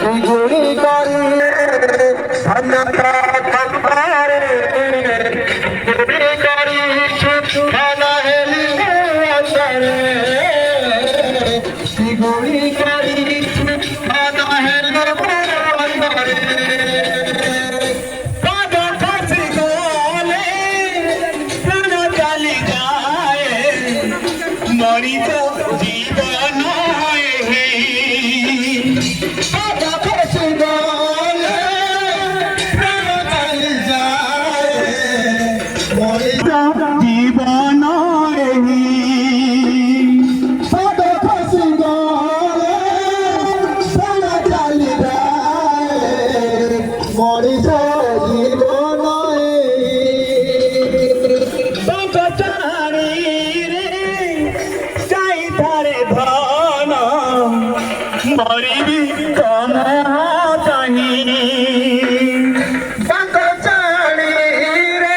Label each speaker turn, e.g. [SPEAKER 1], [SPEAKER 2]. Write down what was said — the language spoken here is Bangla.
[SPEAKER 1] গুড়ি করি ধন্যতা কম্পারে গুড়ি করি খানা হেলি আসারে গুড়ি করি খানা হেলি আসারে বাবা ফাঁসি গলে প্রাণ চালি যায় মরি তো জীবন জীবন মরিচ জীবন চারি রে চাই ধারে ধন মরিবি